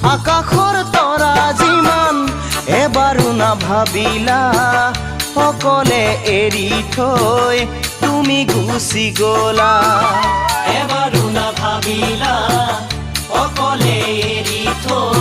আকাশৰ তৰা যিমান এবাৰো নাভাবিলা অকলে এৰি থৈ তুমি গুচি গলা এবাৰো নাভাবিলা অকলে এৰি থৈ